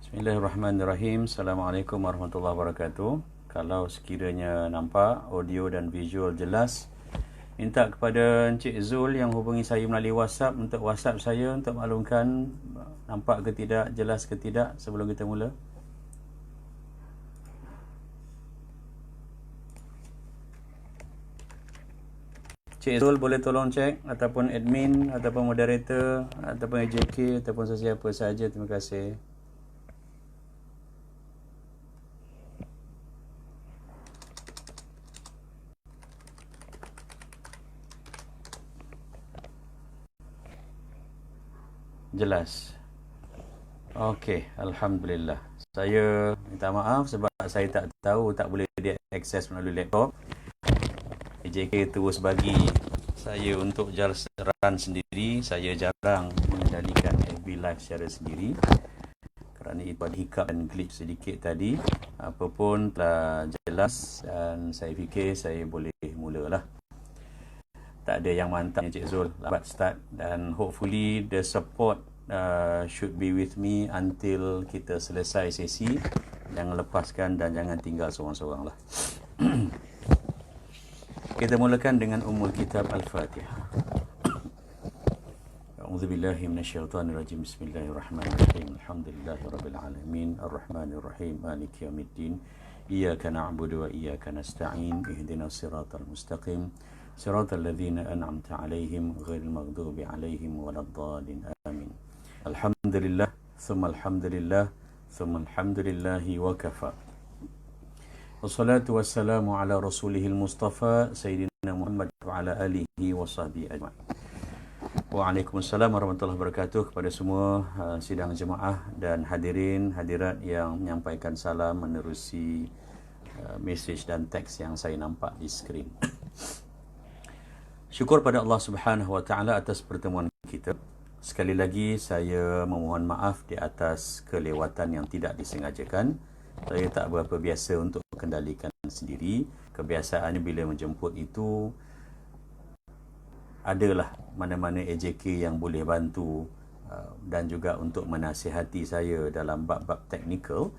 Bismillahirrahmanirrahim. Assalamualaikum warahmatullahi wabarakatuh. Kalau sekiranya nampak audio dan visual jelas, minta kepada Encik Zul yang hubungi saya melalui WhatsApp untuk WhatsApp saya untuk maklumkan nampak ke tidak, jelas ke tidak sebelum kita mula. Encik Zul boleh tolong cek, ataupun admin, ataupun moderator, ataupun AJK, ataupun sesiapa sahaja. Terima kasih. Jelas. Okey, Alhamdulillah. Saya minta maaf sebab saya tak tahu, tak boleh diakses melalui laptop. AJK terus bagi saya untuk jalan sendiri. Saya jarang mengendalikan FB Live secara sendiri kerana itu ada hiccup dan glitch sedikit tadi. Apapun telah jelas dan saya fikir saya boleh mulalah. Tak ada yang mantap Encik Zul, lambat start, dan hopefully the support should be with me until kita selesai sesi. Jangan lepaskan dan jangan tinggal seorang-seorang lah. Kita mulakan dengan Ummul Kitab Al-Fatihah. A'udzubillahi minasyaitonirrajim. Bismillahirrahmanirrahim. Alhamdulillahirabbil alamin, arrahmanirrahim, maliki yaumiddin. Iyyaka na'budu wa iyyaka nasta'in. Ihdinas siratal mustaqim. Siratal ladzina an'amta 'alaihim ghairil maghdubi 'alaihim waladdallin. Amin. Alhamdulillah, thumma alhamdulillah, thumma alhamdulillahi wa kafa. Wassalatu wassalamu ala rasulihil mustafa Sayyidina Muhammad wa ala alihi wa sahbihi ajma'in. Waalaikumsalam warahmatullahi wabarakatuh kepada semua sidang jemaah dan hadirin hadirat yang menyampaikan salam menerusi mesej dan teks yang saya nampak di skrin. Syukur pada Allah Subhanahu wa taala atas pertemuan kita. Sekali lagi saya memohon maaf di atas kelewatan yang tidak disengajakan. Saya tak berapa biasa untuk kendalikan sendiri. Kebiasaannya bila menjemput itu adalah mana-mana AJK yang boleh bantu dan juga untuk menasihati saya dalam bab-bab teknikal.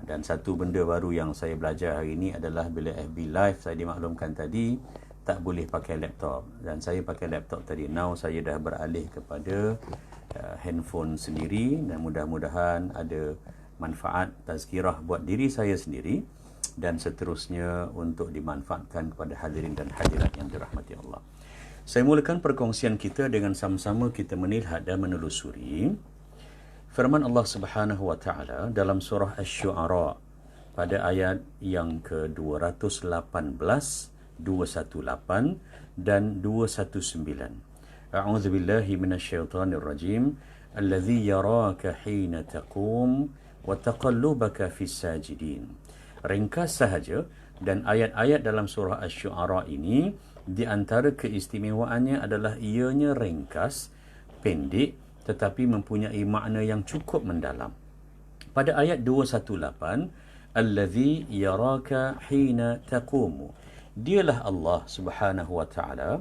Dan satu benda baru yang saya belajar hari ini adalah bila FB Live saya dimaklumkan tadi tak boleh pakai laptop, dan saya pakai laptop tadi. Now saya dah beralih kepada handphone sendiri, dan mudah-mudahan ada manfaat tazkirah buat diri saya sendiri dan seterusnya untuk dimanfaatkan kepada hadirin dan hadirat yang dirahmati Allah. Saya mulakan perkongsian kita dengan sama-sama kita melihat dan menelusuri firman Allah Subhanahu wa taala dalam surah Asy-Syu'ara pada ayat yang ke-218, 218 dan 219. A'udzubillahi minasyaitonirrajim. Allazi yaraka hina taqum wa taqallubaka fis sajidin. Ringkas sahaja, dan ayat-ayat dalam surah Asy-Syu'ara ini di antara keistimewaannya adalah ianya ringkas, pendek, tetapi mempunyai makna yang cukup mendalam. Pada ayat 218, allazi yaraka hina taqumu, dialah Allah Subhanahu wa taala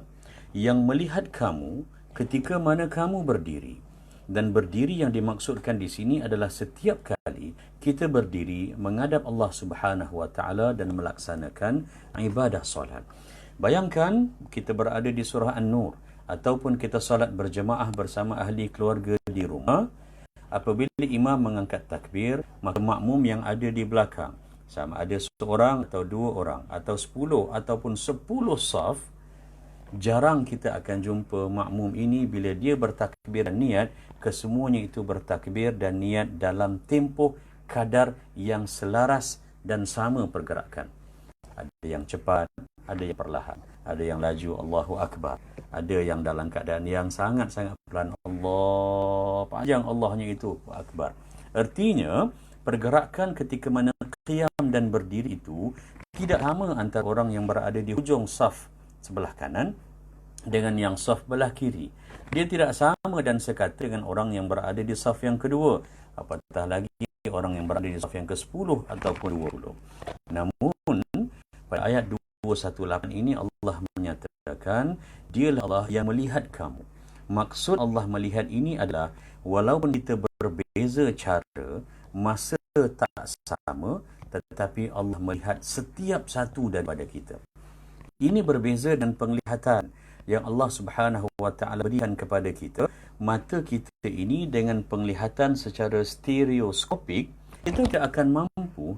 yang melihat kamu ketika mana kamu berdiri. Dan berdiri yang dimaksudkan di sini adalah setiap kali kita berdiri menghadap Allah Subhanahu wa taala dan melaksanakan ibadah solat. Bayangkan kita berada di surah An-Nur ataupun kita solat berjemaah bersama ahli keluarga di rumah. Apabila imam mengangkat takbir, maka makmum yang ada di belakang, sama ada seorang atau dua orang atau 10 ataupun 10 saf, jarang kita akan jumpa makmum ini bila dia bertakbir dan niat, kesemuanya itu bertakbir dan niat dalam tempoh kadar yang selaras dan sama pergerakan. Ada yang cepat, ada yang perlahan, ada yang laju, Allahu Akbar, ada yang dalam keadaan yang sangat-sangat pelan, Allah, panjang Allahnya itu, Akbar. Artinya pergerakan ketika mana qiyam dan berdiri itu tidak sama antara orang yang berada di hujung saf sebelah kanan dengan yang saf belah kiri. Dia tidak sama dan sekata dengan orang yang berada di saf yang kedua, apatah lagi orang yang berada di saf yang ke-10 ataupun 20. Namun pada ayat 218 ini Allah menyatakan dialah Allah yang melihat kamu. Maksud Allah melihat ini adalah walaupun kita berbeza cara masa tak sama, tetapi Allah melihat setiap satu daripada kita. Ini berbeza dengan penglihatan yang Allah Subhanahu wa taala berikan kepada kita. Mata kita ini dengan penglihatan secara stereoskopik, kita tidak akan mampu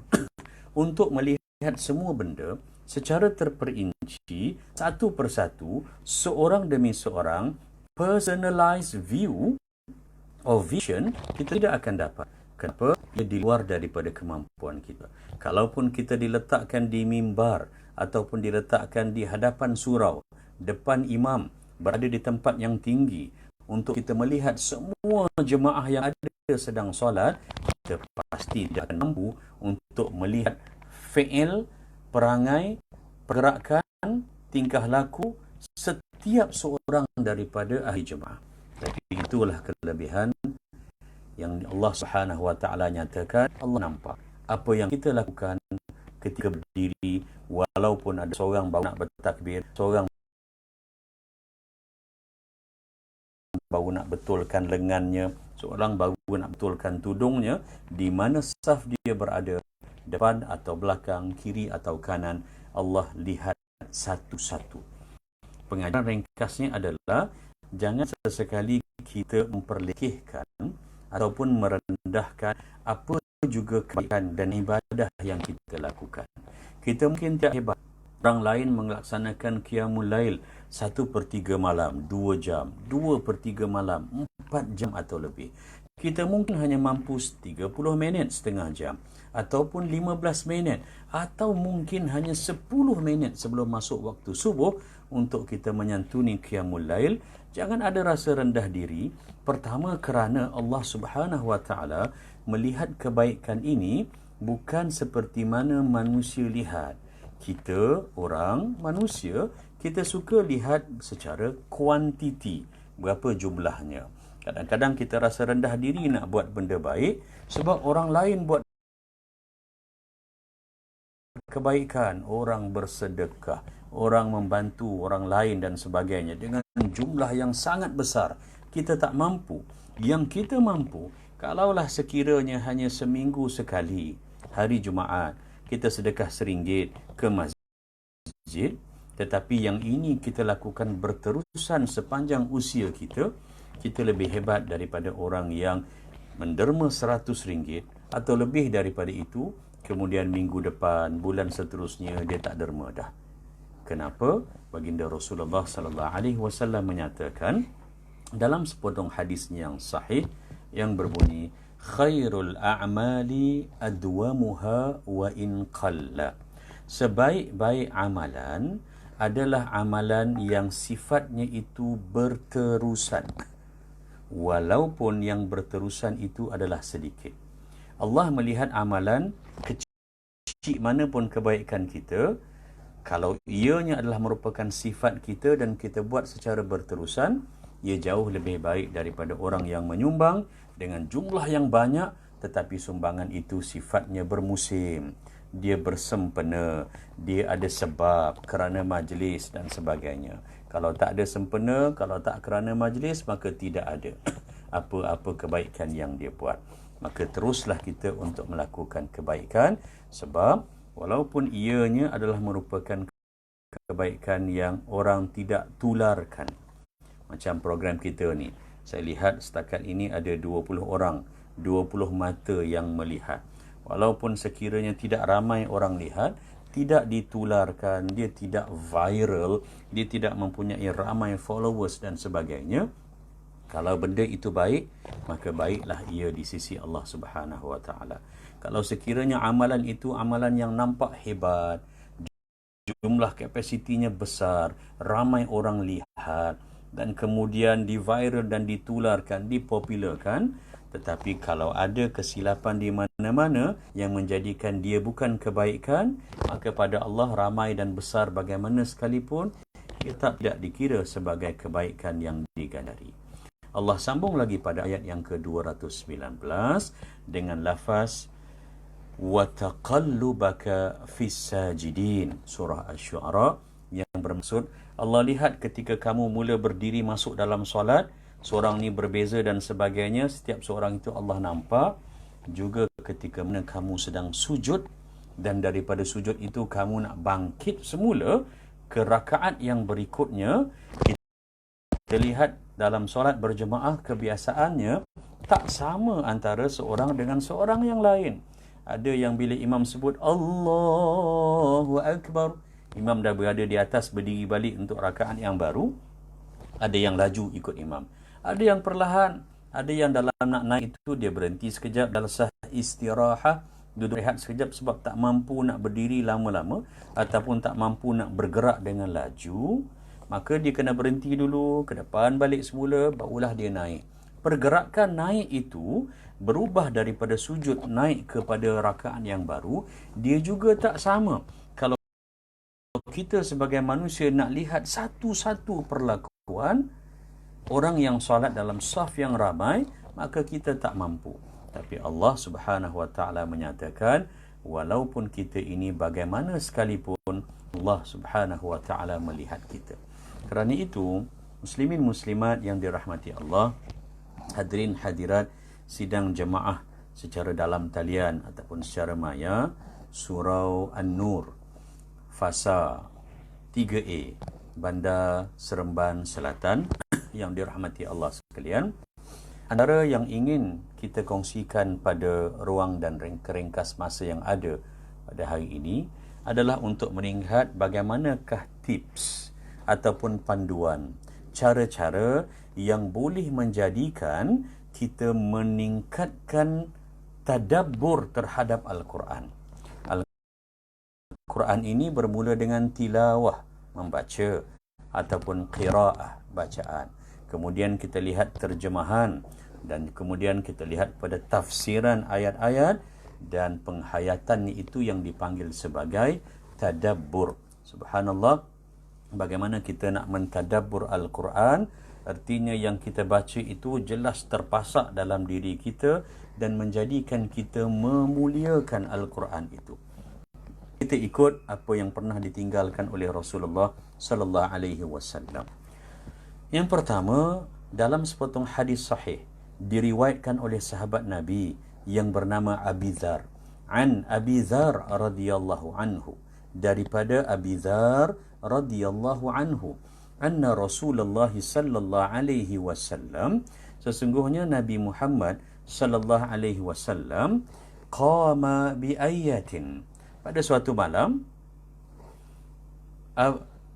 untuk melihat semua benda secara terperinci, satu persatu, seorang demi seorang. Personalized view or vision kita tidak akan dapat. Kenapa? Ia di luar daripada kemampuan kita. Kalaupun kita diletakkan di mimbar ataupun diletakkan di hadapan surau, depan imam, berada di tempat yang tinggi untuk kita melihat semua jemaah yang ada sedang solat, kita pasti tidak akan mampu untuk melihat fi'il, perangai, pergerakan, tingkah laku setiap seorang daripada ahli jemaah. Tapi itulah kelebihan yang Allah Subhanahu wa taala nyatakan. Allah nampak apa yang kita lakukan ketika berdiri, walaupun ada seorang baru nak bertakbir, seorang baru nak betulkan lengannya, seorang baru nak betulkan tudungnya, di mana saf dia berada, depan atau belakang, kiri atau kanan, Allah lihat satu-satu. Pengajaran ringkasnya adalah jangan sesekali kita memperlekehkan ataupun merendahkan apa juga kebaikan dan ibadah yang kita lakukan. Kita mungkin tidak hebat. Orang lain melaksanakan qiyamul lail 1/3 malam, 2 jam, 2/3 malam, 4 jam atau lebih. Kita mungkin hanya mampu 30 minit, setengah jam, ataupun 15 minit, atau mungkin hanya 10 minit sebelum masuk waktu subuh untuk kita menyantuni qiyamul lail. Jangan ada rasa rendah diri. Pertama, kerana Allah Subhanahu wa taala melihat kebaikan ini bukan seperti mana manusia lihat. Kita, orang manusia, kita suka lihat secara kuantiti, berapa jumlahnya. Kadang-kadang kita rasa rendah diri nak buat benda baik sebab orang lain buat kebaikan, orang bersedekah, orang membantu orang lain dan sebagainya dengan jumlah yang sangat besar. Kita tak mampu. Yang kita mampu, kalaulah sekiranya hanya seminggu sekali, hari Jumaat, kita sedekah RM1 ke masjid, tetapi yang ini kita lakukan berterusan sepanjang usia kita, kita lebih hebat daripada orang yang menderma RM100 atau lebih daripada itu, kemudian minggu depan, bulan seterusnya dia tak derma dah. Kenapa? Baginda Rasulullah sallallahu alaihi wasallam menyatakan dalam sepotong hadisnya yang sahih yang berbunyi, khairul a'mali adwamuha wa in qalla. Sebaik-baik amalan adalah amalan yang sifatnya itu berterusan, walaupun yang berterusan itu adalah sedikit. Allah melihat amalan kecil manapun kebaikan kita, kalau ianya adalah merupakan sifat kita dan kita buat secara berterusan, ia jauh lebih baik daripada orang yang menyumbang dengan jumlah yang banyak, tetapi sumbangan itu sifatnya bermusim, dia bersempena, dia ada sebab kerana majlis dan sebagainya. Kalau tak ada sempena, kalau tak kerana majlis, maka tidak ada apa-apa kebaikan yang dia buat. Maka teruslah kita untuk melakukan kebaikan, sebab walaupun ianya adalah merupakan kebaikan yang orang tidak tularkan. Macam program kita ni, saya lihat setakat ini ada 20 orang, 20 mata yang melihat. Walaupun sekiranya tidak ramai orang lihat, tidak ditularkan, dia tidak viral, dia tidak mempunyai ramai followers dan sebagainya. Kalau benda itu baik, maka baiklah ia di sisi Allah Subhanahu wa taala. Kalau sekiranya amalan itu amalan yang nampak hebat, jumlah kapasitinya besar, ramai orang lihat, dan kemudian di-viral dan ditularkan, dipopularkan, tetapi kalau ada kesilapan di mana-mana yang menjadikan dia bukan kebaikan, maka pada Allah ramai dan besar bagaimana sekalipun, ia tidak dikira sebagai kebaikan yang digandari. Allah sambung lagi pada ayat yang ke-219 dengan lafaz وَتَقَلُّبَكَ فِي السَّاجِدِينَ, surah Asy-Syu'ara, yang bermaksud Allah lihat ketika kamu mula berdiri masuk dalam solat, seorang ni berbeza dan sebagainya, setiap seorang itu Allah nampak. juga ketika mana kamu sedang sujud, dan daripada sujud itu kamu nak bangkit semula ke rakaat yang berikutnya. Kita lihat dalam solat berjemaah kebiasaannya tak sama antara seorang dengan seorang yang lain. Ada yang bila imam sebut Allahu Akbar, imam dah berada di atas berdiri balik untuk rakaat yang baru. Ada yang laju ikut imam, ada yang perlahan, ada yang dalam nak naik itu dia berhenti sekejap, jalsah istirahat, duduk rehat sekejap sebab tak mampu nak berdiri lama-lama ataupun tak mampu nak bergerak dengan laju. Maka dia kena berhenti dulu, ke depan balik semula, barulah dia naik. Pergerakan naik itu berubah daripada sujud naik kepada rakaat yang baru. Dia juga tak sama. Kalau kita sebagai manusia nak lihat satu-satu perlakuan orang yang solat dalam saf yang ramai, maka kita tak mampu. Tapi Allah Subhanahu Wa Taala menyatakan, walaupun kita ini bagaimana sekalipun, Allah Subhanahu Wa Taala melihat kita. Kerana itu, muslimin muslimat yang dirahmati Allah, hadirin hadirat sidang jemaah secara dalam talian ataupun secara maya, Surau An-Nur, Fasa 3A, Bandar Seremban Selatan yang dirahmati Allah sekalian. Antara yang ingin kita kongsikan pada ruang dan ringkas masa yang ada pada hari ini adalah untuk melihat bagaimanakah tips ataupun panduan, cara-cara yang boleh menjadikan kita meningkatkan tadabbur terhadap Al-Quran. Al-Quran ini bermula dengan tilawah, membaca, ataupun qiraah, bacaan. Kemudian kita lihat terjemahan, dan kemudian kita lihat pada tafsiran ayat-ayat, dan penghayatan itu yang dipanggil sebagai tadabbur. Subhanallah, bagaimana kita nak mentadabbur Al-Quran, artinya yang kita baca itu jelas terpasak dalam diri kita dan menjadikan kita memuliakan Al-Quran itu. Kita ikut apa yang pernah ditinggalkan oleh Rasulullah sallallahu alaihi wasallam. Yang pertama, dalam sepotong hadis sahih diriwayatkan oleh sahabat Nabi yang bernama Abi Dzar, an Abi Dzar radhiyallahu anhu, daripada Abi Dzar radhiyallahu anhu, anna Rasulullah sallallahu alaihi wasallam, sesungguhnya Nabi Muhammad sallallahu alaihi wasallam, qama bi ayatin, pada suatu malam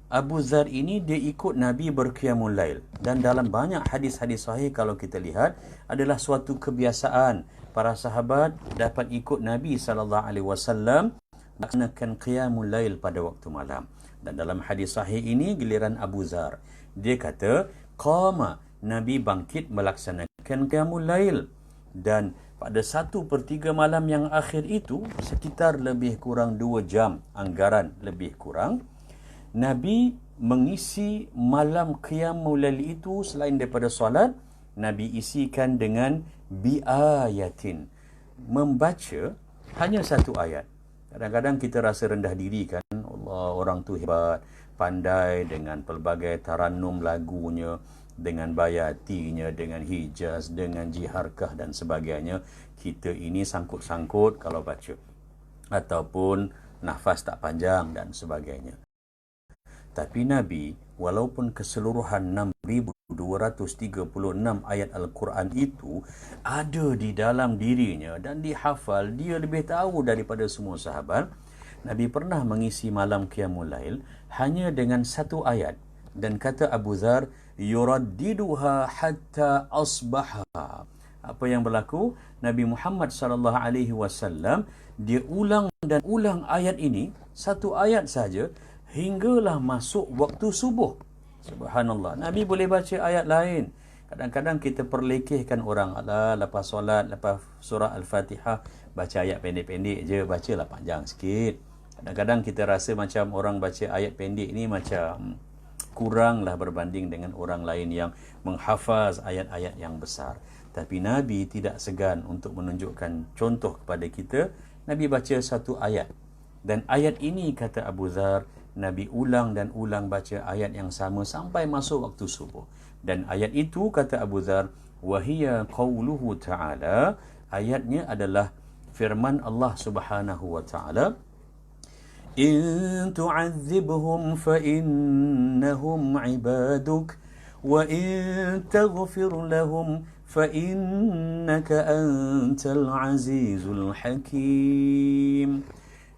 Abu Dzar ini dia ikut Nabi berqiyamul lail, dan dalam banyak hadis-hadis sahih kalau kita lihat adalah suatu kebiasaan para sahabat dapat ikut Nabi sallallahu alaihi wasallam melaksanakan qiyamul lail pada waktu malam. Dan dalam hadis sahih ini giliran Abu Dzar, dia kata qama, Nabi bangkit melaksanakan qiyamul lail, dan pada 1/3 malam yang akhir itu, sekitar lebih kurang 2 jam anggaran lebih kurang, Nabi mengisi malam qiyamul lail itu selain daripada solat, Nabi isikan dengan biayatin, membaca hanya satu ayat. Kadang-kadang kita rasa rendah diri kan, Allah, orang tu hebat, pandai dengan pelbagai tarannum lagunya, dengan bayatinya, dengan hijaz, dengan jiharkah dan sebagainya. Kita ini sangkut-sangkut kalau baca, ataupun nafas tak panjang dan sebagainya. Tapi Nabi, walaupun keseluruhan 6,236 ayat Al-Quran itu ada di dalam dirinya dan dihafal, dia lebih tahu daripada semua sahabat, Nabi pernah mengisi malam qiyamul lail hanya dengan satu ayat. Dan kata Abu Dzar, yuraddiduha hatta asbaha. Apa yang berlaku? Nabi Muhammad sallallahu alaihi wasallam dia ulang dan ulang ayat ini, satu ayat saja, hinggalah masuk waktu subuh. Subhanallah. Nabi boleh baca ayat lain. Kadang-kadang kita perlekehkan orang, lepas solat, lepas surah Al-Fatihah, baca ayat pendek-pendek je, bacalah panjang sikit. Kadang-kadang kita rasa macam orang baca ayat pendek ni macam kuranglah berbanding dengan orang lain yang menghafaz ayat-ayat yang besar. Tapi Nabi tidak segan untuk menunjukkan contoh kepada kita. Nabi baca satu ayat, dan ayat ini kata Abu Dzar, Nabi ulang dan ulang baca ayat yang sama sampai masuk waktu subuh. Dan ayat itu kata Abu Dzar, wahiya qauluhu ta'ala, Ayatnya adalah firman Allah Subhanahu wa taala, in tu'adzibhum fa innahum 'ibaduk wa in taghfir lahum fa innaka antal azizul hakim.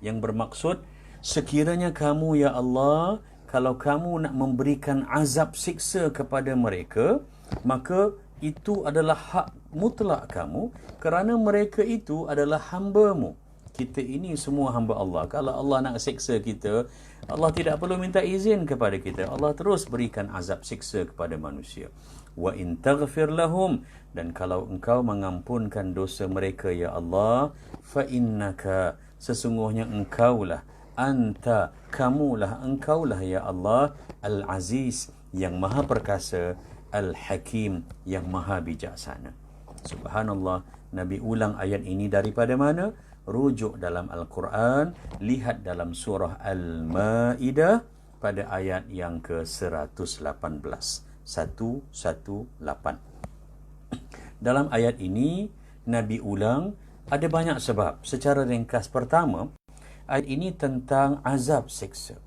Yang bermaksud, sekiranya kamu ya Allah, kalau kamu nak memberikan azab siksa kepada mereka, maka itu adalah hak mutlak kamu, kerana mereka itu adalah hamba-Mu. Kita ini semua hamba Allah. Kalau Allah nak siksa kita, Allah tidak perlu minta izin kepada kita. Allah terus berikan azab siksa kepada manusia. Wa in taghfir lahum, dan kalau engkau mengampunkan dosa mereka ya Allah, fa innaka, sesungguhnya engkaulah, anta, kamulah, engkaulah ya Allah, al-aziz, yang maha perkasa, al-hakim, yang maha bijaksana. Subhanallah, Nabi ulang ayat ini daripada mana? Rujuk dalam Al-Quran, lihat dalam surah Al-Ma'idah pada ayat yang ke-118. 118. Dalam ayat ini, Nabi ulang ada banyak sebab. Secara ringkas, pertama, ayat ini tentang azab siksa.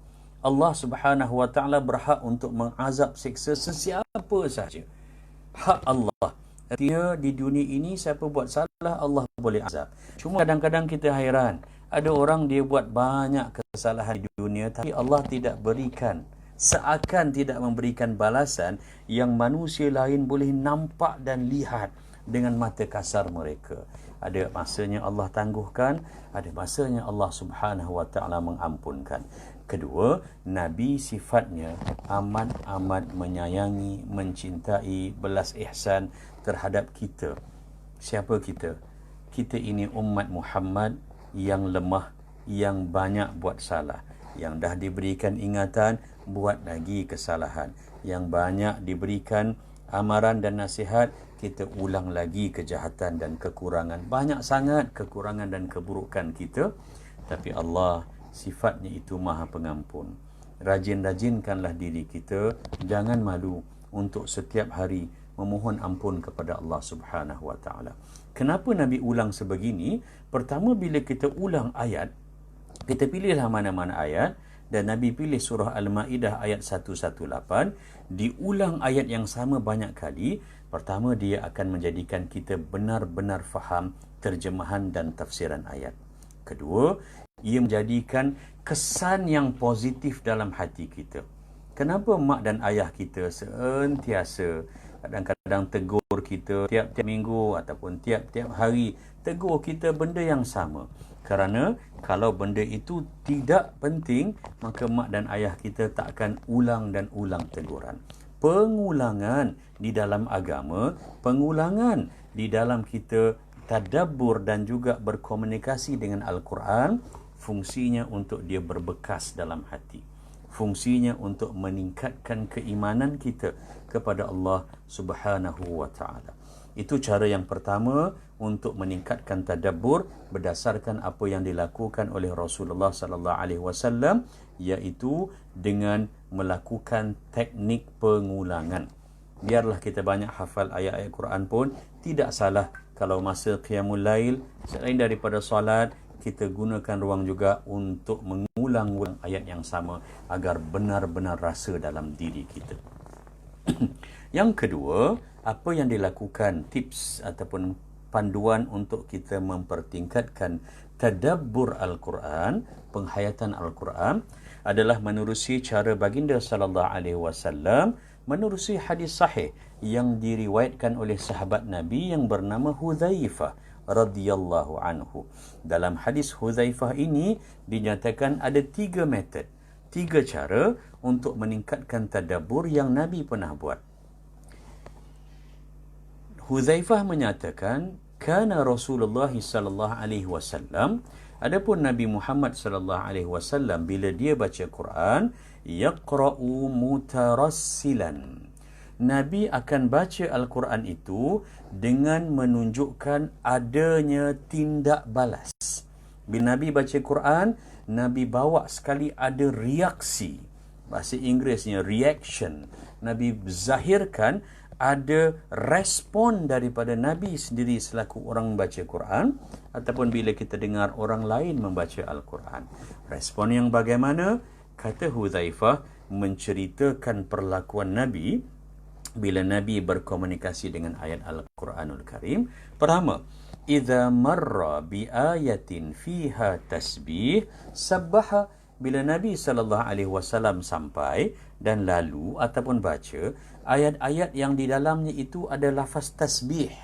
Allah Subhanahu wa taala berhak untuk mengazab siksa sesiapa saja. Hak Allah. Artinya di dunia ini siapa buat salah, Allah boleh azab. Cuma kadang-kadang kita hairan, ada orang dia buat banyak kesalahan di dunia, tapi Allah tidak berikan, seakan tidak memberikan balasan yang manusia lain boleh nampak dan lihat dengan mata kasar mereka. Ada masanya Allah tangguhkan, ada masanya Allah Subhanahu wa taala mengampunkan. Kedua, Nabi sifatnya amat menyayangi, mencintai, belas ihsan terhadap kita. Siapa kita? Kita ini umat Muhammad yang lemah, yang banyak buat salah, yang dah diberikan ingatan, buat lagi kesalahan, yang banyak diberikan amaran dan nasihat, kita ulang lagi kejahatan dan kekurangan. Banyak sangat kekurangan dan keburukan kita, tapi Allah sifatnya itu maha pengampun. Rajin-rajinkanlah diri kita, jangan malu untuk setiap hari memohon ampun kepada Allah Subhanahu wa taala. Kenapa Nabi ulang sebegini? Pertama, bila kita ulang ayat, kita pilihlah mana-mana ayat, dan Nabi pilih surah Al-Ma'idah ayat 118, diulang ayat yang sama banyak kali. Pertama, dia akan menjadikan kita benar-benar faham terjemahan dan tafsiran ayat. Kedua, ia menjadikan kesan yang positif dalam hati kita. Kenapa mak dan ayah kita sentiasa kadang-kadang tegur kita tiap-tiap minggu ataupun tiap-tiap hari, tegur kita benda yang sama? Kerana kalau benda itu tidak penting, maka mak dan ayah kita tak akan ulang dan ulang teguran. Pengulangan di dalam agama, pengulangan di dalam kita tadabbur dan juga berkomunikasi dengan Al-Quran, fungsinya untuk dia berbekas dalam hati. Fungsinya untuk meningkatkan keimanan kita kepada Allah Subhanahu wa taala. Itu cara yang pertama untuk meningkatkan tadabbur berdasarkan apa yang dilakukan oleh Rasulullah sallallahu alaihi wasallam, iaitu dengan melakukan teknik pengulangan. Biarlah kita banyak hafal ayat-ayat Quran pun tidak salah. Kalau masa qiyamul lail, selain daripada solat, kita gunakan ruang juga untuk mengulang ayat yang sama agar benar-benar rasa dalam diri kita. Yang kedua, apa yang dilakukan, tips ataupun panduan untuk kita mempertingkatkan tadabbur Al-Quran, penghayatan Al-Quran, adalah menerusi cara baginda sallallahu alaihi wasallam, menerusi hadis sahih yang diriwayatkan oleh sahabat Nabi yang bernama Hudzaifah radhiyallahu anhu. Dalam hadis Hudzaifah ini dinyatakan ada 3 metod, 3 cara untuk meningkatkan tadabbur yang Nabi pernah buat. Hudzaifah menyatakan, kana Rasulullah sallallahu alaihi wasallam, adapun Nabi Muhammad sallallahu alaihi wasallam bila dia baca Quran, yaqra'u mutarassilan. Nabi akan baca Al-Quran itu dengan menunjukkan adanya tindak balas. Bila Nabi baca Quran, Nabi bawa sekali ada reaksi. Bahasa Inggerisnya reaction. Nabi zahirkan ada respon daripada Nabi sendiri selaku orang membaca Quran ataupun bila kita dengar orang lain membaca Al-Quran. Respon yang bagaimana? Kata Hudzaifah menceritakan perlakuan Nabi bila Nabi berkomunikasi dengan ayat Al-Quranul Karim. Pertama, idza marra bi ayatin fiha tasbih sabbaha. Bila Nabi SAW sampai dan lalu ataupun baca ayat-ayat yang di dalamnya itu ada lafaz tasbih.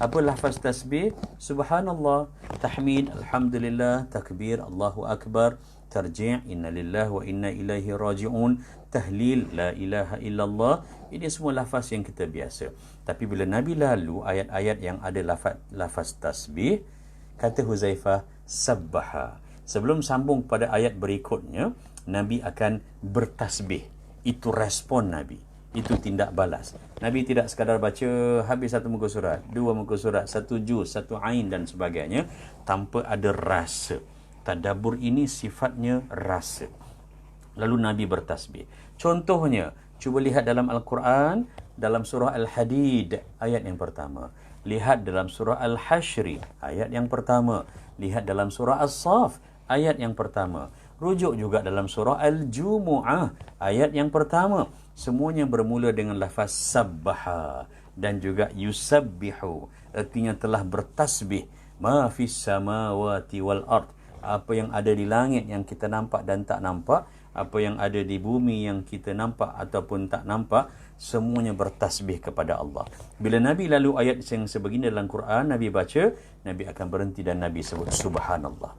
Apa lafaz tasbih? Subhanallah, tahmid, alhamdulillah, takbir, Allahu akbar, tarji', inna lillahi wa inna ilaihi raji'un, tahlil, la ilaha illallah. Ini semua lafaz yang kita biasa. Tapi bila Nabi lalu ayat-ayat yang ada lafaz tasbih, kata Hudzaifah, sabbaha. Sebelum sambung pada ayat berikutnya, Nabi akan bertasbih. Itu respon Nabi. Itu tindak balas. Nabi tidak sekadar baca habis satu muka surat, dua muka surat, satu juz, satu ain dan sebagainya, tanpa ada rasa. Tadabbur ini sifatnya rasa. Lalu Nabi bertasbih. Contohnya, cuba lihat dalam Al-Quran, dalam surah Al-Hadid, ayat yang pertama. Lihat dalam surah Al-Hashri, ayat yang pertama. Lihat dalam surah As-Saf, ayat yang pertama. Rujuk juga dalam surah Al-Jumu'ah, ayat yang pertama. Semuanya bermula dengan lafaz sabbaha dan juga yusabbihu. Artinya telah bertasbih. Ma fis samawati wal ard. Apa yang ada di langit yang kita nampak dan tak nampak, apa yang ada di bumi yang kita nampak ataupun tak nampak, semuanya bertasbih kepada Allah. Bila Nabi lalu ayat yang sebegini dalam Quran, Nabi baca, Nabi akan berhenti dan Nabi sebut subhanallah.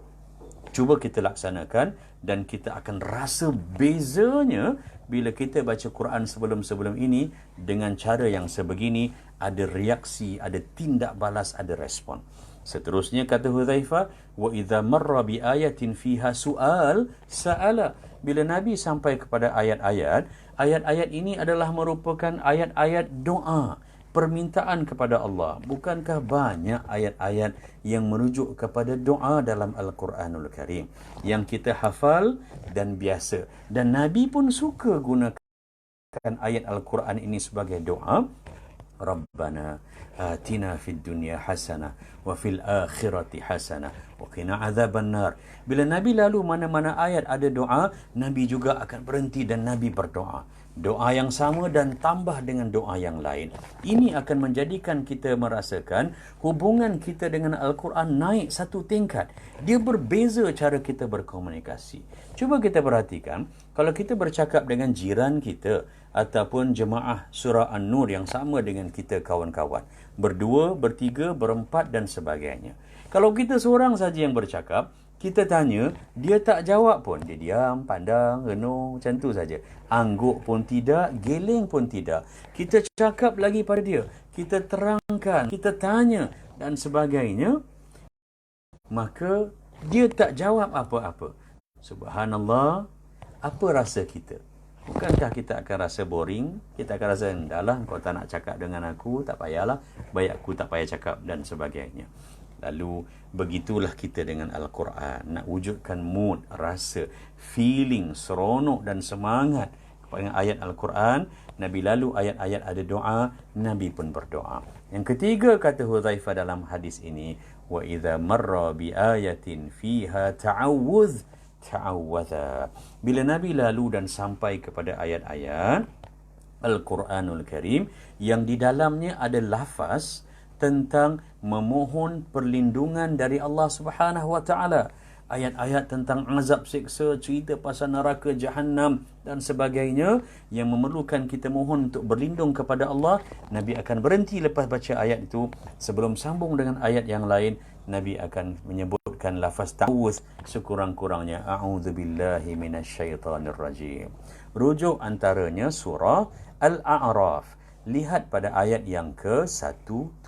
Cuba kita laksanakan dan kita akan rasa bezanya bila kita baca Quran sebelum-sebelum ini dengan cara yang sebegini, ada reaksi, ada tindak balas, ada respon. Seterusnya kata Hudzaifah, wa idza marra bi ayatin fiha su'al sa'ala. Bila Nabi sampai kepada ayat-ayat ini adalah merupakan ayat-ayat doa, permintaan kepada Allah. Bukankah banyak ayat-ayat yang merujuk kepada doa dalam Al-Quranul Karim yang kita hafal dan biasa, dan Nabi pun suka gunakan ayat Al-Quran ini sebagai doa. Rabbana atina fid dunya hasanah wa fil akhirati hasanah wa qina adzabannar. Bila Nabi lalu mana-mana ayat ada doa, Nabi juga akan berhenti dan Nabi berdoa. Doa yang sama dan tambah dengan doa yang lain. Ini akan menjadikan kita merasakan hubungan kita dengan Al-Quran naik satu tingkat. Dia berbeza cara kita berkomunikasi. Cuba kita perhatikan, kalau kita bercakap dengan jiran kita ataupun jemaah surah An-Nur yang sama dengan kita kawan-kawan, berdua, bertiga, berempat dan sebagainya. Kalau kita seorang saja yang bercakap, kita tanya, dia tak jawab pun. Dia diam, pandang, renung, macam tu saja. Angguk pun tidak, geleng pun tidak. Kita cakap lagi pada dia. Kita terangkan, kita tanya dan sebagainya. Maka dia tak jawab apa-apa. Subhanallah, apa rasa kita? Bukankah kita akan rasa boring? Kita akan rasa, entahlah, kau tak nak cakap dengan aku, tak payahlah. Baik aku tak payah cakap dan sebagainya. Lalu begitulah kita dengan Al-Quran. Nak wujudkan mood, rasa, feeling, seronok dan semangat kepada ayat Al-Quran. Nabi lalu ayat-ayat ada doa, Nabi pun berdoa. Yang ketiga kata Hudzaifah dalam hadis ini, wa idza marra bi ayatin fiha ta'awudz ta'awadha. Bila Nabi lalu dan sampai kepada ayat-ayat Al-Quranul Karim yang di dalamnya ada lafaz tentang memohon perlindungan dari Allah Subhanahu wa taala, ayat-ayat tentang azab siksa, cerita pasal neraka Jahannam dan sebagainya yang memerlukan kita mohon untuk berlindung kepada Allah, Nabi akan berhenti lepas baca ayat itu. Sebelum sambung dengan ayat yang lain, Nabi akan menyebutkan lafaz ta'awuz sekurang-kurangnya, a'udzubillahi minasyaitonirrajim. Rujuk antaranya surah Al-A'raf. Lihat pada ayat yang ke-179,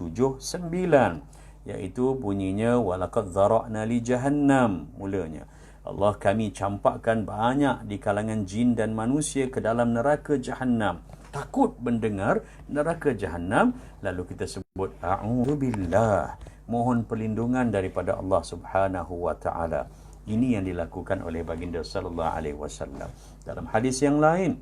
iaitu bunyinya walaqad dzara'na li jahannam. Mulanya, Allah, kami campakkan banyak di kalangan jin dan manusia ke dalam neraka Jahannam. Takut mendengar neraka Jahannam, lalu kita sebut a'udzubillah, mohon perlindungan daripada Allah Subhanahu wa taala. Ini yang dilakukan oleh baginda sallallahu alaihi wasallam. Dalam hadis yang lain,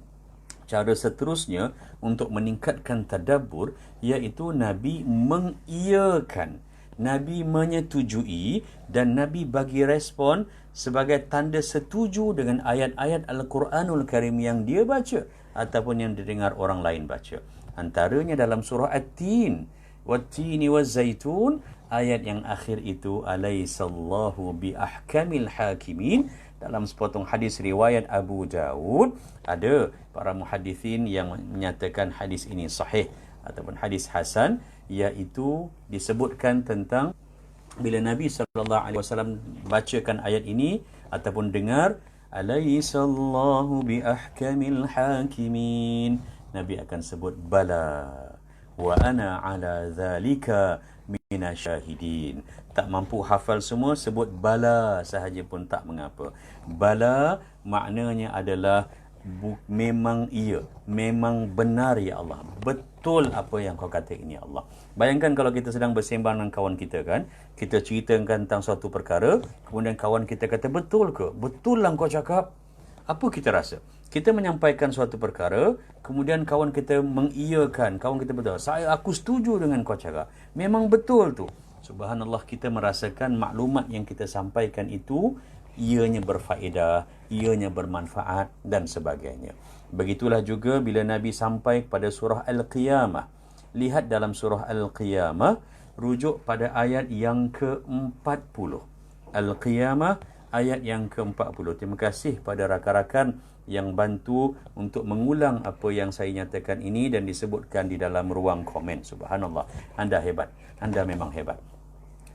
Cara seterusnya untuk meningkatkan tadabbur iaitu Nabi mengiyakan, Nabi menyetujui dan Nabi bagi respon sebagai tanda setuju dengan ayat-ayat Al-Quranul Karim yang dia baca ataupun yang didengar orang lain baca. Antaranya dalam surah At-Tin, Wat-Tini Waz-Zaitun, ayat yang akhir itu alaisallahu bi ahkamil hakimin. Dalam sepotong hadis riwayat Abu Dawud, ada para muhadithin yang menyatakan hadis ini sahih ataupun hadis hasan, iaitu disebutkan tentang bila Nabi SAW bacakan ayat ini ataupun dengar alaisallahu bi ahkamil hakimin, Nabi akan sebut bala wa ana ala zalika minasyahidin. Tak mampu hafal semua, sebut bala sahaja pun tak mengapa. Bala maknanya adalah memang iya, memang benar ya Allah, betul apa yang kau kata ini ya Allah. Bayangkan kalau kita sedang bersembang dengan kawan kita kan, kita ceritakan tentang suatu perkara, kemudian kawan kita kata betul ke? Betul lah kau cakap. Apa kita rasa? Kita menyampaikan suatu perkara, kemudian kawan kita mengiyakan, kawan kita betul, aku setuju dengan kau cakap, memang betul tu. Subhanallah, kita merasakan maklumat yang kita sampaikan itu ianya berfaedah, ianya bermanfaat dan sebagainya. Begitulah juga bila Nabi sampai pada surah Al-Qiyamah. Lihat dalam surah Al-Qiyamah, rujuk pada ayat yang ke-40. Al-Qiyamah ayat yang ke-40. Terima kasih pada rakan-rakan yang bantu untuk mengulang apa yang saya nyatakan ini dan disebutkan di dalam ruang komen. Subhanallah, anda hebat, anda memang hebat.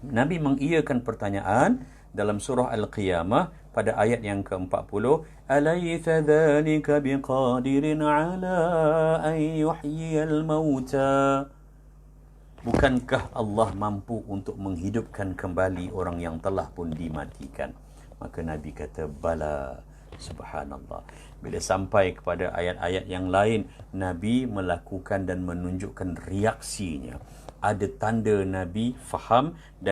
Nabi mengiyakan pertanyaan dalam surah Al-Qiyamah pada ayat yang ke-40, alaysa dhalika biqadirin ala an yuhyiyal mauta. Bukankah Allah mampu untuk menghidupkan kembali orang yang telah pun dimatikan? Maka Nabi kata bala. Subhanallah. Bila sampai kepada ayat-ayat yang lain, Nabi melakukan dan menunjukkan reaksinya. Ada tanda Nabi faham dan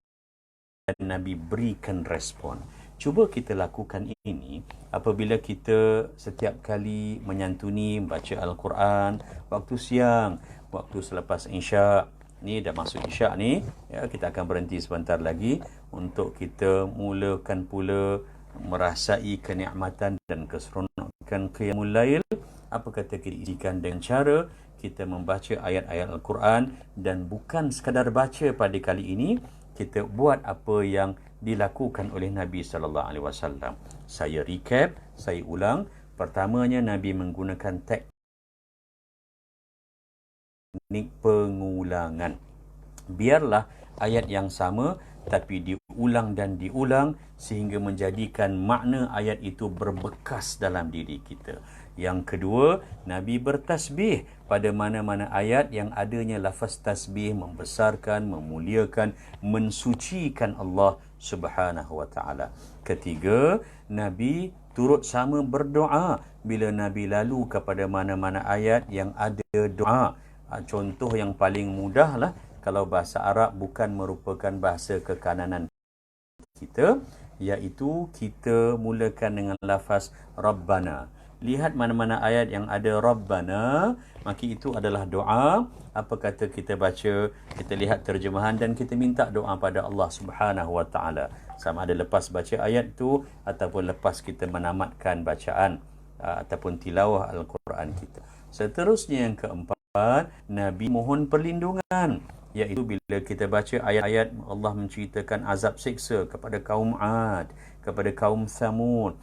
Nabi berikan respon. Cuba kita lakukan ini apabila kita setiap kali menyantuni baca Al-Quran waktu siang, waktu selepas Isyak. Ni dah masuk Isyak ni, ya, kita akan berhenti sebentar lagi untuk kita mulakan pula merasai kenikmatan dan keseronokan qiyamul lail. Apa kata kita isikan dengan cara kita membaca ayat-ayat Al-Quran, dan bukan sekadar baca pada kali ini, kita buat apa yang dilakukan oleh Nabi sallallahu alaihi wasallam. Saya recap, saya ulang. Pertamanya, Nabi menggunakan teknik pengulangan. Biarlah ayat yang sama tapi diulang dan diulang sehingga menjadikan makna ayat itu berbekas dalam diri kita. Yang kedua, Nabi bertasbih pada mana-mana ayat yang adanya lafaz tasbih, membesarkan, memuliakan, mensucikan Allah Subhanahu wa taala. Ketiga, Nabi turut sama berdoa bila Nabi lalu kepada mana-mana ayat yang ada doa. Contoh yang paling mudah lah, kalau bahasa Arab bukan merupakan bahasa kekananan kita, iaitu kita mulakan dengan lafaz Rabbana. Lihat mana-mana ayat yang ada Rabbana, maka itu adalah doa. Apa kata kita baca, kita lihat terjemahan dan kita minta doa pada Allah Subhanahu wa taala. Sama ada lepas baca ayat tu ataupun lepas kita menamatkan bacaan ataupun tilawah Al-Quran kita. Seterusnya yang keempat, Nabi mohon perlindungan, iaitu bila kita baca ayat-ayat Allah menceritakan azab siksa kepada kaum Ad, kepada kaum Thamud.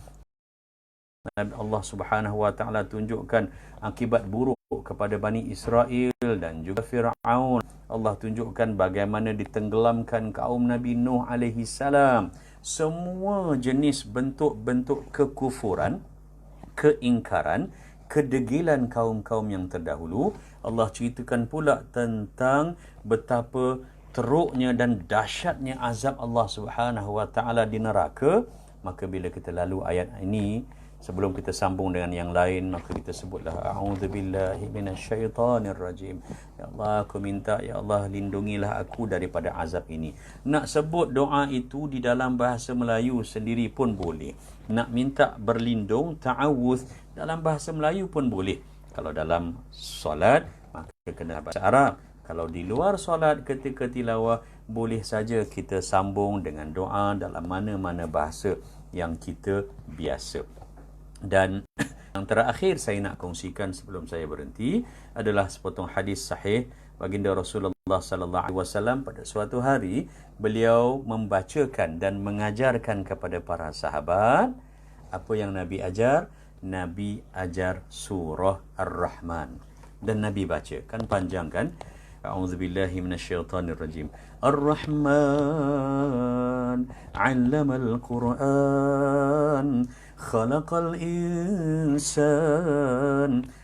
Allah Subhanahu wa taala tunjukkan akibat buruk kepada Bani Israel dan juga Fir'aun. Allah tunjukkan bagaimana ditenggelamkan kaum Nabi Nuh alaihi salam. Semua jenis bentuk-bentuk kekufuran, keingkaran, kedegilan kaum-kaum yang terdahulu. Allah ceritakan pula tentang betapa teruknya dan dahsyatnya azab Allah Subhanahu wa taala di neraka. Maka bila kita lalu ayat ini, sebelum kita sambung dengan yang lain, maka kita sebutlah a'udzubillahi minasyaitonirrajim. Ya Allah, aku minta, ya Allah, lindungilah aku daripada azab ini. Nak sebut doa itu di dalam bahasa Melayu sendiri pun boleh. Nak minta berlindung, ta'awuz, dalam bahasa Melayu pun boleh. Kalau dalam solat, maka kena bahasa Arab. Kalau di luar solat ketika tilawah, boleh saja kita sambung dengan doa dalam mana-mana bahasa yang kita biasa. Dan yang terakhir saya nak kongsikan sebelum saya berhenti adalah sepotong hadis sahih baginda Rasulullah sallallahu alaihi wasallam. Pada suatu hari beliau membacakan dan mengajarkan kepada para sahabat. Apa yang Nabi ajar? Nabi ajar surah Ar-Rahman. Dan Nabi baca. Kan panjang kan? A'udzubillahi minasyaitonirrajim. Ar-Rahman 'allamal Qur'an khalaqal insan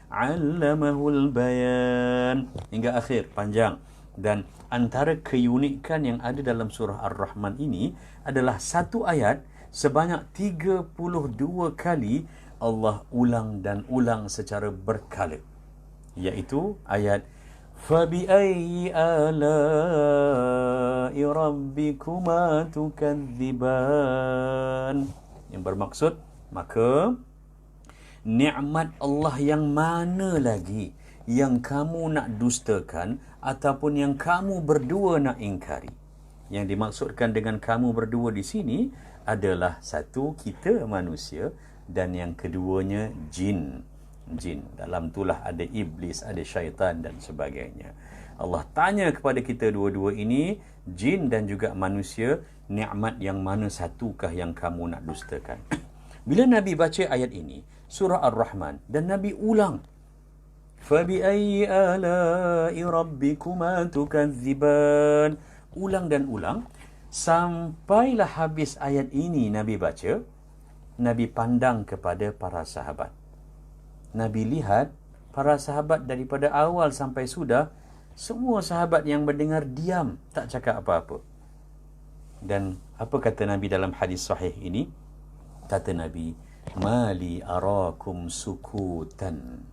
'allamahul bayan. Hingga akhir, panjang. Dan antara keunikan yang ada dalam surah Ar-Rahman ini adalah satu ayat sebanyak 32 kali Allah ulang dan ulang secara berkala. Iaitu ayat فَبِأَيِّ آلَاءِ رَبِّكُمَا تُكَذِّبَانِ, yang bermaksud, maka nikmat Allah yang mana lagi yang kamu nak dustakan ataupun yang kamu berdua nak ingkari. Yang dimaksudkan dengan kamu berdua di sini adalah satu, kita manusia, dan yang keduanya jin. Dalam itulah ada iblis, ada syaitan dan sebagainya. Allah tanya kepada kita dua-dua ini, jin dan juga manusia, nikmat yang mana satukah yang kamu nak dustakan? Bila Nabi baca ayat ini, surah Ar-Rahman, dan Nabi ulang, فَبِأَيِّ آلَاءِ رَبِّكُمَا تُكَذِّبَانِ, ulang dan ulang, sampailah habis ayat ini Nabi baca. Nabi pandang kepada para sahabat. Nabi lihat para sahabat daripada awal sampai sudah, semua sahabat yang mendengar diam, tak cakap apa-apa. Dan apa kata Nabi dalam hadis sahih ini? Kata Nabi, "Mali arakum sukutan."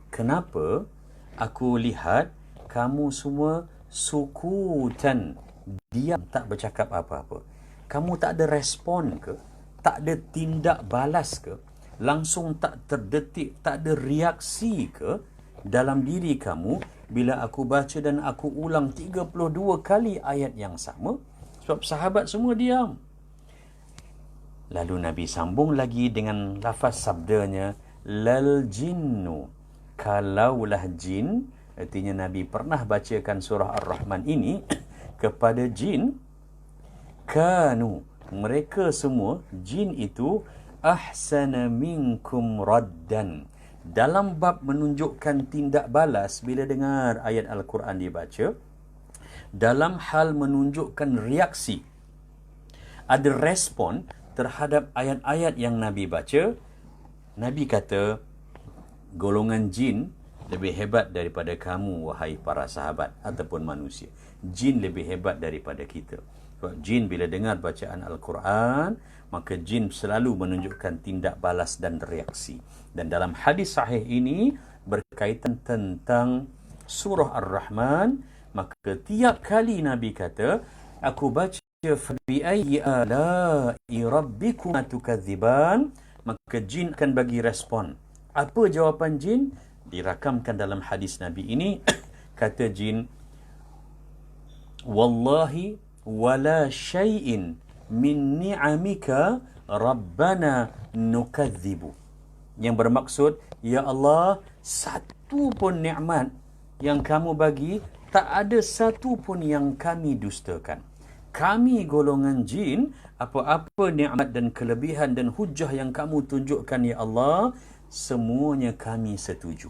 Kenapa aku lihat kamu semua sukutan, diam, tak bercakap apa-apa? Kamu tak ada respon ke? Tak ada tindak balas ke? Langsung tak terdetik, tak ada reaksi ke dalam diri kamu bila aku baca dan aku ulang 32 kali ayat yang sama? Sebab sahabat semua diam. Lalu Nabi sambung lagi dengan lafaz sabdanya, lal jinnu, kalaulah jin. Artinya Nabi pernah bacakan surah Ar-Rahman ini kepada jin. Kanu, mereka semua, jin itu, ahsana minkum raddan, dalam bab menunjukkan tindak balas bila dengar ayat Al-Quran dibaca, dalam hal menunjukkan reaksi, ada respon terhadap ayat-ayat yang Nabi baca. Nabi kata, golongan jin lebih hebat daripada kamu, wahai para sahabat ataupun manusia. Jin lebih hebat daripada kita. Sebab jin bila dengar bacaan Al-Quran, maka jin selalu menunjukkan tindak balas dan reaksi. Dan dalam hadis sahih ini berkaitan tentang surah Ar-Rahman, maka tiap kali Nabi kata, aku baca فَبِأَيِّ آلَاءِ رَبِّكُمَا تُكَذِّبَانِ, maka jin akan bagi respon. Apa jawapan jin? Dirakamkan dalam hadis Nabi ini. Kata jin, wallahi wala syai'in min ni'amika rabbana nukadzibu, yang bermaksud, ya Allah, satu pun nikmat yang kamu bagi, tak ada satu pun yang kami dustakan. Kami golongan jin, apa-apa nikmat dan kelebihan dan hujah yang kamu tunjukkan, ya Allah, semuanya kami setuju,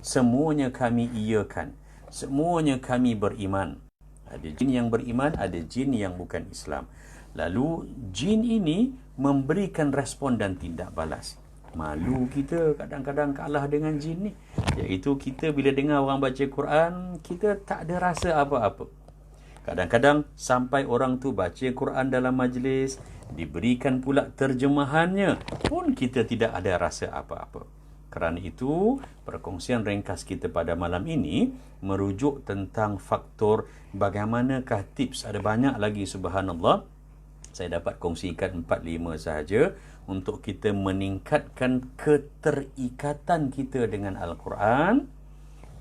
semuanya kami iyakan, semuanya kami beriman. Ada jin yang beriman, ada jin yang bukan Islam. Lalu jin ini memberikan respon dan tindak balas. Malu kita kadang-kadang kalah dengan jin ni. Iaitu kita bila dengar orang baca Quran, kita tak ada rasa apa-apa. Kadang-kadang sampai orang tu baca Quran dalam majlis, diberikan pula terjemahannya, pun kita tidak ada rasa apa-apa. Kerana itu, perkongsian ringkas kita pada malam ini merujuk tentang faktor bagaimanakah tips. Ada banyak lagi, subhanallah. Saya dapat kongsikan 4-5 sahaja untuk kita meningkatkan keterikatan kita dengan Al-Quran.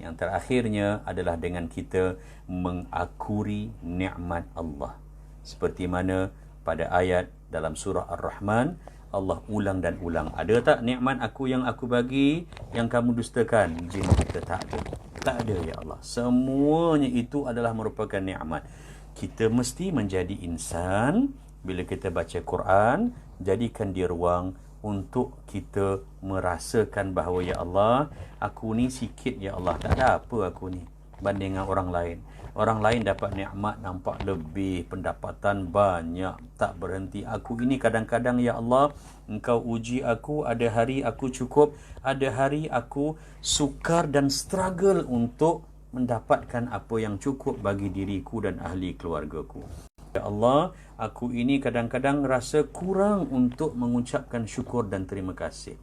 Yang terakhirnya adalah dengan kita mengakuri nikmat Allah. Seperti mana pada ayat dalam surah Ar-Rahman, Allah ulang dan ulang. Ada tak nikmat aku yang aku bagi yang kamu dustakan? Jin kita tak ada. Tak ada ya Allah. Semuanya itu adalah merupakan nikmat. Kita mesti menjadi insan. Bila kita baca Quran, jadikan dia ruang untuk kita merasakan bahawa ya Allah, aku ni sikit ya Allah, tak ada apa aku ni banding dengan orang lain. Orang lain dapat nikmat nampak lebih, pendapatan banyak, tak berhenti. Aku ini kadang-kadang ya Allah, Engkau uji aku, ada hari aku cukup, ada hari aku sukar dan struggle untuk mendapatkan apa yang cukup bagi diriku dan ahli keluargaku. Ya Allah, aku ini kadang-kadang rasa kurang untuk mengucapkan syukur dan terima kasih.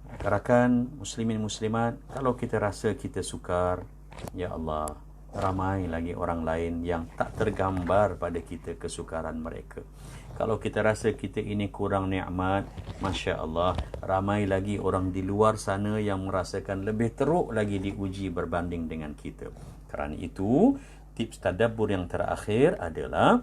Rakan muslimin muslimat, kalau kita rasa kita sukar, ya Allah, ramai lagi orang lain yang tak tergambar pada kita kesukaran mereka. Kalau kita rasa kita ini kurang nikmat, Masya Allah, ramai lagi orang di luar sana yang merasakan lebih teruk lagi diuji berbanding dengan kita. Kerana itu, tips tadabbur yang terakhir adalah,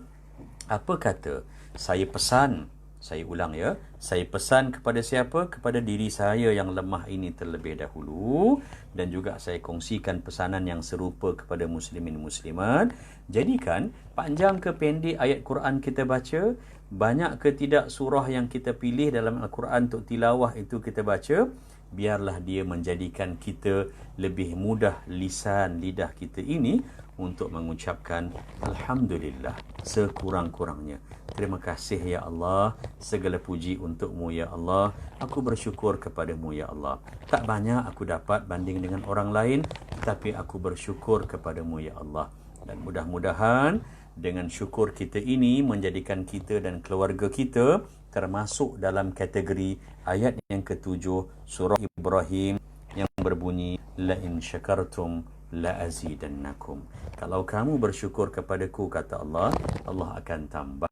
apa kata saya pesan, saya ulang ya, saya pesan kepada siapa? Kepada diri saya yang lemah ini terlebih dahulu, dan juga saya kongsikan pesanan yang serupa kepada muslimin muslimat. Jadikan panjang ke pendek ayat Quran kita baca, banyak ke tidak surah yang kita pilih dalam Al-Quran untuk tilawah itu kita baca, biarlah dia menjadikan kita lebih mudah lisan lidah kita ini untuk mengucapkan Alhamdulillah sekurang-kurangnya. Terima kasih ya Allah, segala puji untukmu ya Allah, aku bersyukur kepadamu ya Allah. Tak banyak aku dapat banding dengan orang lain, tetapi aku bersyukur kepadamu ya Allah. Dan mudah-mudahan dengan syukur kita ini menjadikan kita dan keluarga kita termasuk dalam kategori ayat yang ke-7 surah Ibrahim yang berbunyi la in syakartum la azidannakum. Kalau kamu bersyukur kepadaku, kata Allah, Allah akan tambah.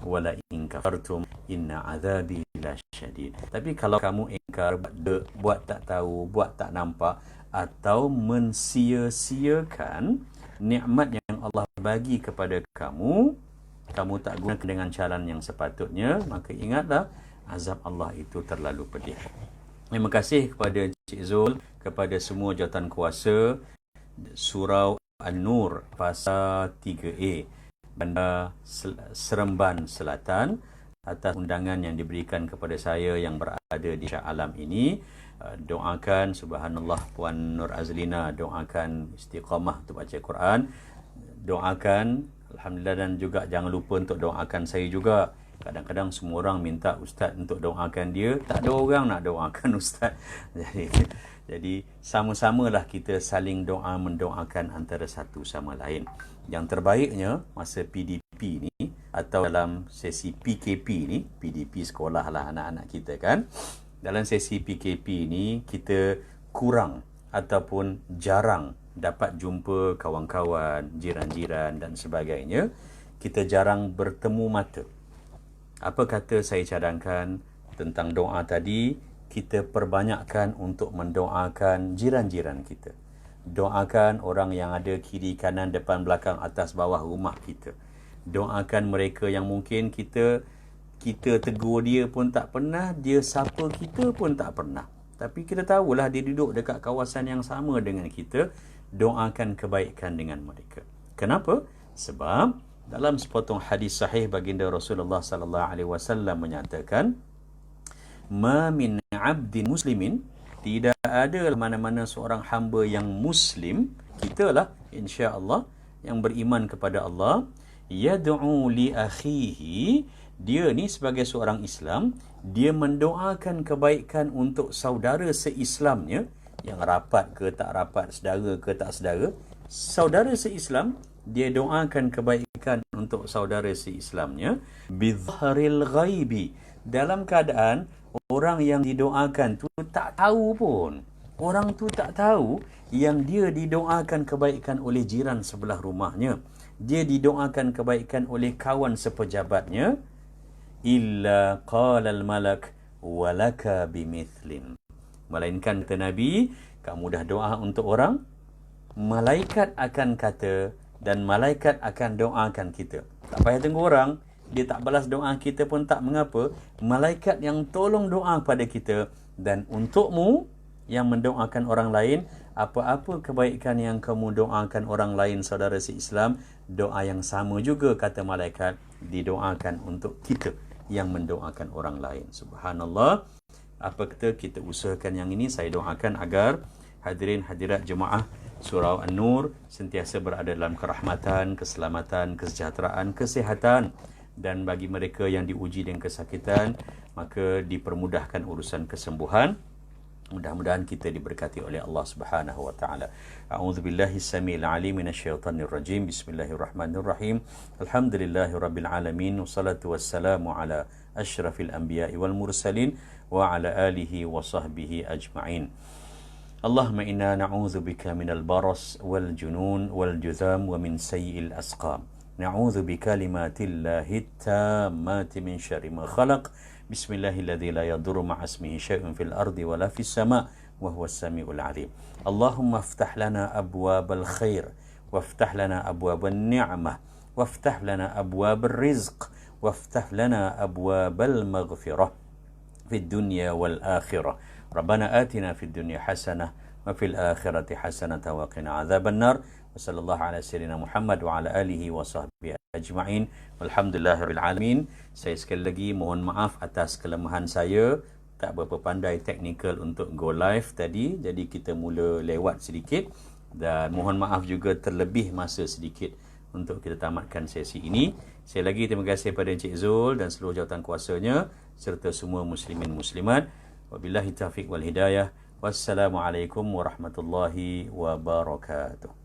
Wala in kafartum inna azabi lasyadid. Tapi kalau kamu ingkar, buat tak tahu, buat tak nampak, atau mensia-siakan nikmat yang Allah bagi kepada kamu, kamu tak gunakan dengan cara yang sepatutnya, maka ingatlah azab Allah itu terlalu pedih. Terima kasih kepada Cik Zul, kepada semua jawatan kuasa Surau An-Nur Pasar 3A Bandar Seremban Selatan atas undangan yang diberikan kepada saya yang berada di Shah Alam ini. Doakan subhanallah Puan Nur Azlina, doakan istiqamah untuk baca Quran, doakan alhamdulillah, dan juga jangan lupa untuk doakan saya juga. Kadang-kadang semua orang minta ustaz untuk doakan dia, tak ada orang nak doakan ustaz. Jadi sama-samalah kita saling doa mendoakan antara satu sama lain. Yang terbaiknya masa PDP ni atau dalam sesi PKP ni, PDP sekolah lah anak-anak kita kan. Dalam sesi PKP ni kita kurang ataupun jarang dapat jumpa kawan-kawan, jiran-jiran dan sebagainya. Kita jarang bertemu mata. Apa kata saya cadangkan tentang doa tadi, kita perbanyakkan untuk mendoakan jiran-jiran kita. Doakan orang yang ada kiri, kanan, depan, belakang, atas, bawah rumah kita. Doakan mereka yang mungkin kita tegur dia pun tak pernah, dia sapa kita pun tak pernah. Tapi kita tahulah dia duduk dekat kawasan yang sama dengan kita. Doakan kebaikan dengan mereka. Kenapa? Sebab dalam sepotong hadis sahih baginda Rasulullah sallallahu alaihi wasallam menyatakan, "Ma min 'abdin muslimin", tidak ada mana-mana seorang hamba yang muslim, kitalah insya-Allah yang beriman kepada Allah, yad'u li akhihi, dia ni sebagai seorang Islam, dia mendoakan kebaikan untuk saudara seislamnya, yang rapat ke tak rapat, sedara ke tak sedara, saudara seislam, dia doakan kebaikan untuk saudara seislamnya, bizharil ghaibi, dalam keadaan orang yang didoakan tu tak tahu pun. Orang tu tak tahu yang dia didoakan kebaikan oleh jiran sebelah rumahnya. dia didoakan kebaikan oleh kawan sepejabatnya, illa qala al-malak walaka bimithlin. Melainkan kata Nabi, kamu dah doa untuk orang, malaikat akan kata dan malaikat akan doakan kita. Tak payah tunggu orang, dia tak balas doa kita pun tak mengapa. Malaikat yang tolong doa pada kita, dan untukmu yang mendoakan orang lain, apa-apa kebaikan yang kamu doakan orang lain, saudara se-Islam, doa yang sama juga kata malaikat didoakan untuk kita yang mendoakan orang lain. Subhanallah. Apa kata kita usahakan yang ini. Saya doakan agar hadirin hadirat jemaah Surau An-Nur sentiasa berada dalam kerahmatan, keselamatan, kesejahteraan, kesihatan, dan bagi mereka yang diuji dengan kesakitan, maka dipermudahkan urusan kesembuhan. Mudah-mudahan kita diberkati oleh Allah Subhanahu wa taala. A'udzubillahi samiil alim minasyaitonir rajim. Bismillahirrahmanirrahim. Alhamdulillahirabbil alamin wassalatu wassalamu ala asyrafil anbiya'i wal mursalin wa ala alihi wa sahbihi ajma'in. Allahumma inna na'udzubika minal baras wal junun wal juzam wa min sayyi'il asqam. Na'udzu bikalimatillahi tammati min syarri ma khalaq. Bismillahilladzi la yadurru ma'a ismihi syai'un fil ardi wala fis sama' wa huwas samiul alim. Allahumma iftah lana abwabal khair waftah lana abwaban ni'mah waftah lana abwabal rizq waftah lana abwabal maghfirah fid dunya wal akhirah. Rabbana atina fid dunya hasanah wa fil akhirati hasanah wa qina adzaban nar. Wassallallahu ala sayyidina Muhammad wa ala alihi wa sahbihi ajma'in. Walhamdulillahirabbil alamin. Saya sekali lagi mohon maaf atas kelemahan saya, tak berapa pandai teknikal untuk go live tadi, jadi kita mula lewat sedikit, dan mohon maaf juga terlebih masa sedikit untuk kita tamatkan sesi ini. Sekali lagi terima kasih kepada Encik Zul dan seluruh jawatan kuasanya serta semua muslimin muslimat. Wabillahi taufiq wal hidayah. Wassalamualaikum warahmatullahi wabarakatuh.